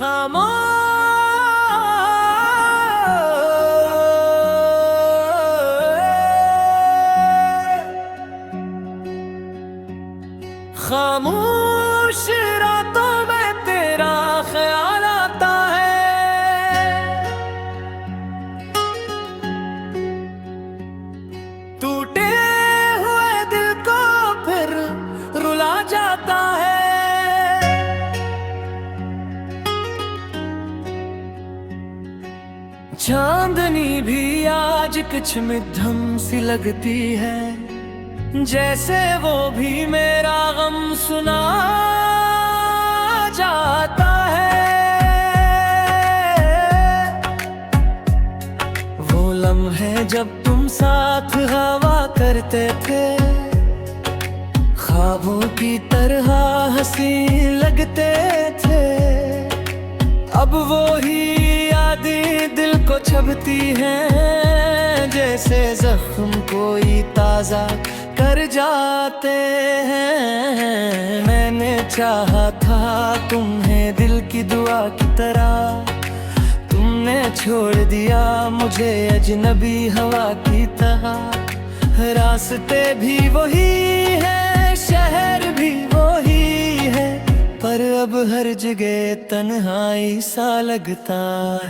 खामोश रातों में तेरा ख्याल आता है। टूटे हुए दिल को फिर रुला जाता है। चांदनी भी आज कुछ मध्यम सी लगती है, जैसे वो भी मेरा गम सुना जाता है। वो लम्हे जब तुम साथ हवा करते थे, ख्वाबों की तरह हंसी लगते थे। अब वो ही यादें दिल को छबती हैं, जैसे जख्म कोई ताजा कर जाते हैं। मैंने चाहा था तुम्हें दिल की दुआ की तरह, तुमने छोड़ दिया मुझे अजनबी हवा की तरह। रास्ते भी वही है, शहर भी वही है, पर अब हर जगह तन्हाई सा लगता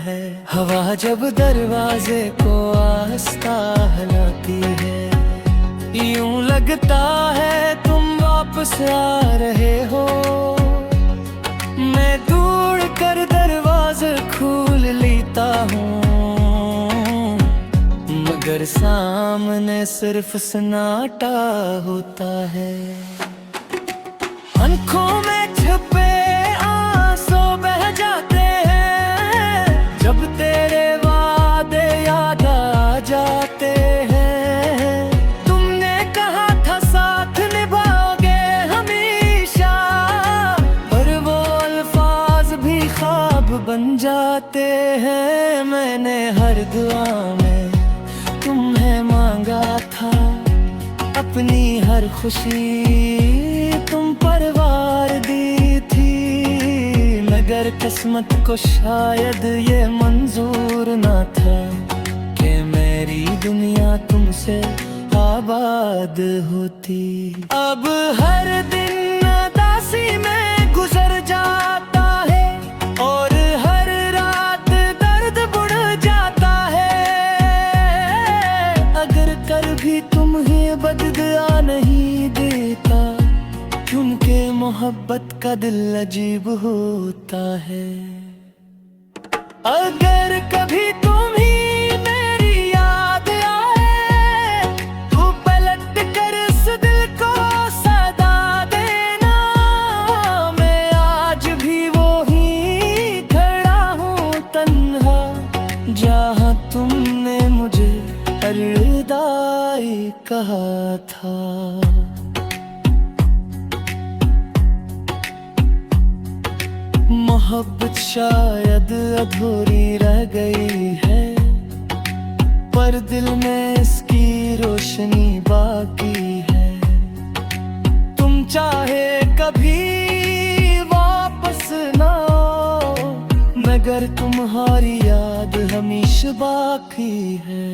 है। हवा जब दरवाजे को आहिस्ता हिलाती है, यूं लगता है तुम वापस आ रहे हो। मैं दूर कर दरवाजा खोल लेता हूँ, मगर सामने सिर्फ सन्नाटा होता है। आँखों में छुपे आंसू बह जाते हैं, जब तेरे वादे याद आ जाते हैं। बन जाते हैं। मैंने हर दुआ में तुम्हें मांगा था, अपनी हर खुशी तुम पर वार दी थी। मगर किस्मत को शायद ये मंजूर ना था कि मेरी दुनिया तुमसे आबाद होती। अब हर दिन उदासी में गुजर जाता है, और हर रात दर्द बढ़ जाता है। अगर कर भी तुम्हें बददुआ नहीं देता, क्योंकि मोहब्बत का दिल अजीब होता है। अगर कभी तुम ही मेरी याद आए, तो पलट कर इस दिल को सदा देना। मैं आज भी वही खड़ा हूँ तन्हा, जहाँ तुमने मुझे अलविदाई कहा था। मोहब्बत शायद अधूरी रह गई है, पर दिल में इसकी रोशनी बाकी है। तुम चाहे कभी वापस ना आओ, मगर तुम्हारी याद हमेशा बाकी है।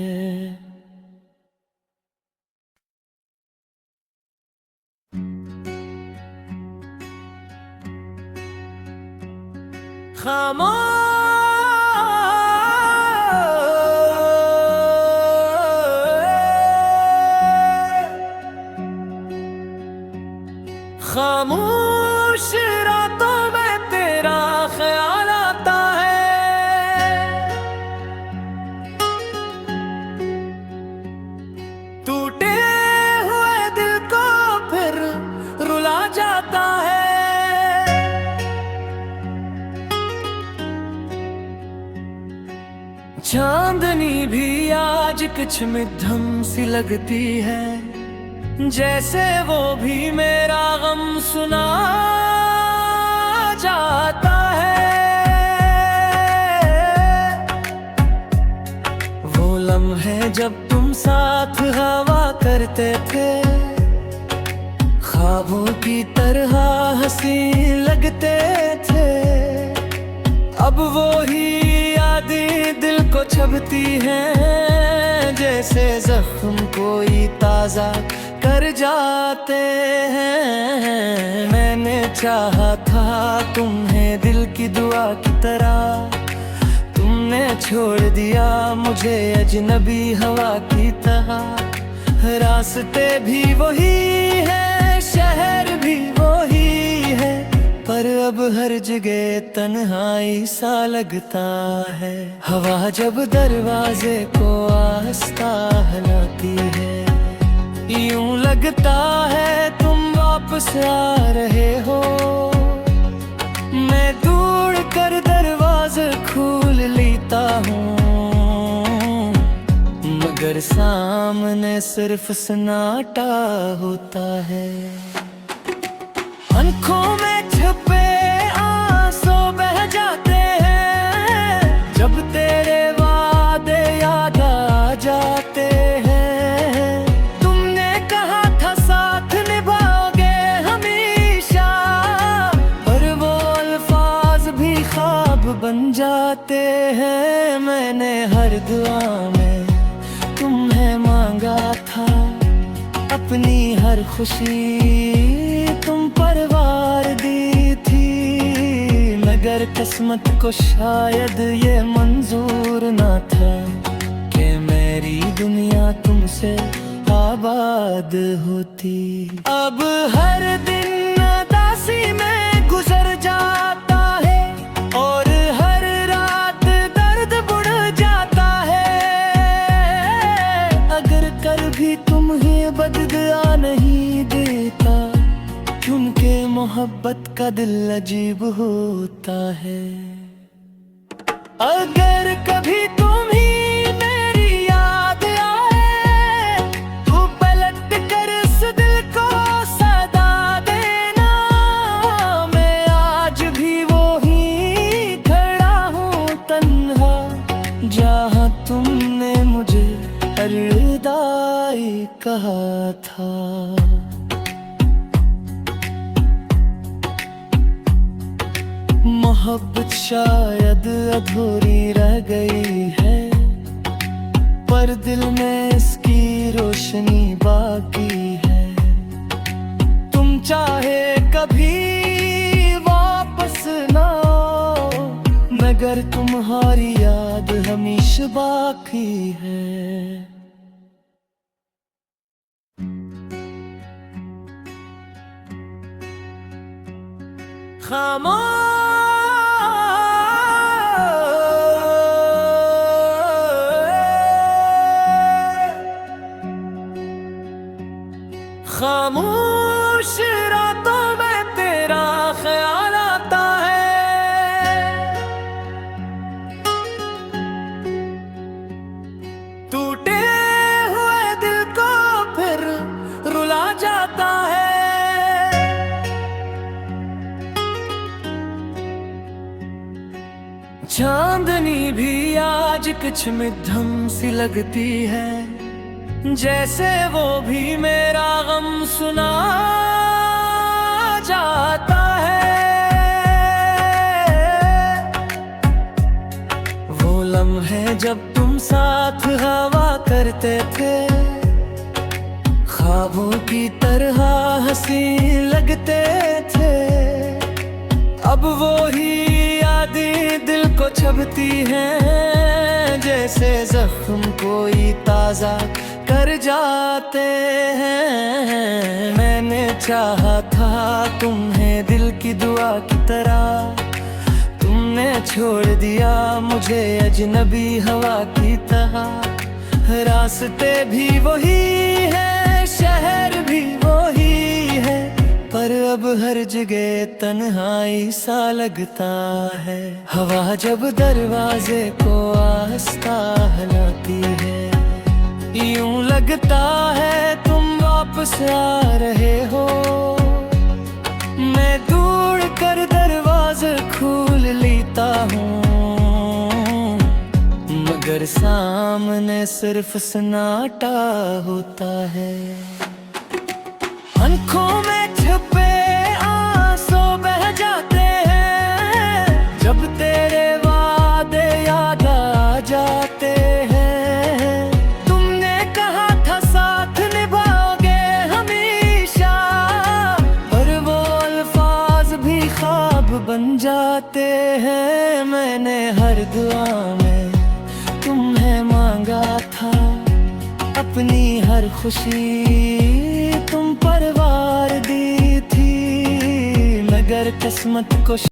खामोश रातों में तेरा ख्याल आता है। टूटे हुए दिल को फिर रुला जाता है। चांदनी भी आज कुछ मध्यम सी लगती है, जैसे वो भी मेरा गम सुना जाता है। वो लम्हे जब तुम साथ हवा करते थे, ख्वाबों की तरह हंसी लगते थे। वो ही यादें दिल को छबती हैं, जैसे जख्म कोई ताजा कर जाते हैं। मैंने चाहा था तुम्हें दिल की दुआ की तरह, तुमने छोड़ दिया मुझे अजनबी हवा की तरह। रास्ते भी वही है, शहर भी वही है, पर अब हर जगह तन्हाई सा लगता है। हवा जब दरवाजे को आहिस्ता हिलाती है, यूं लगता है तुम वापस आ रहे हो। मैं दूर कर दरवाजे खोल लेता हूँ, मगर सामने सिर्फ सन्नाटा होता है। आँखों में छुपे आंसू बह जाते हैं, जब तेरे वादे याद आ जाते हैं। तुमने कहा था साथ निभाओगे हमेशा, पर वो अल्फाज भी ख्वाब बन जाते हैं। मैंने हर दुआ में तुम्हें मांगा था, अपनी हर खुशी तुम पर वार दी थी, मगर किस्मत को शायद ये मंजूर ना था कि मेरी दुनिया तुमसे आबाद होती। अब हर दिन उदासी में गुजर जाता है, और हर रात दर्द बढ़ जाता है। अगर कर भी तुम्हें बददुआ नहीं देता, क्योंकि मोहब्बत का दिल अजीब होता है। अगर कभी तुम ही मेरी याद आए, तो पलट कर इस दिल को सदा देना। मैं आज भी वो ही खड़ा हूँ तन्हा, जहाँ तुमने मुझे अलविदाई कहा था। मोहब्बत शायद अधूरी रह गई है, पर दिल में इसकी रोशनी बाकी है। तुम चाहे कभी वापस ना आओ, मगर तुम्हारी याद हमेशा बाकी है। खामोश रातों में तेरा ख्याल आता है, टूटे हुए दिल को फिर रुला जाता है। चांदनी भी आज कुछ मध्यम सी लगती है, जैसे वो भी मेरा गम सुना जाता है। वो लम्हे जब तुम साथ हवा करते थे, ख्वाबों की तरह हंसी लगते थे। अब वो ही यादें दिल को छबती हैं, जैसे जख्म कोई ताजा कर जाते हैं। मैंने चाहा था तुम्हें दिल की दुआ की तरह, तुमने छोड़ दिया मुझे अजनबी हवा की तरह। रास्ते भी वही है, शहर भी वही है, पर अब हर जगह तन्हाई सा लगता है। हवा जब दरवाजे को आहिस्ता हिलाती है, यूं लगता है तुम वापस आ रहे हो। मैं दूर कर दरवाजे खोल लेता हूँ, मगर सामने सिर्फ सन्नाटा होता है। आँखों में छुपे आंसू बह जाते हैं, जब तेरे जाते हैं। मैंने हर दुआ में तुम्हें मांगा था, अपनी हर खुशी तुम पर वार दी थी, मगर किस्मत को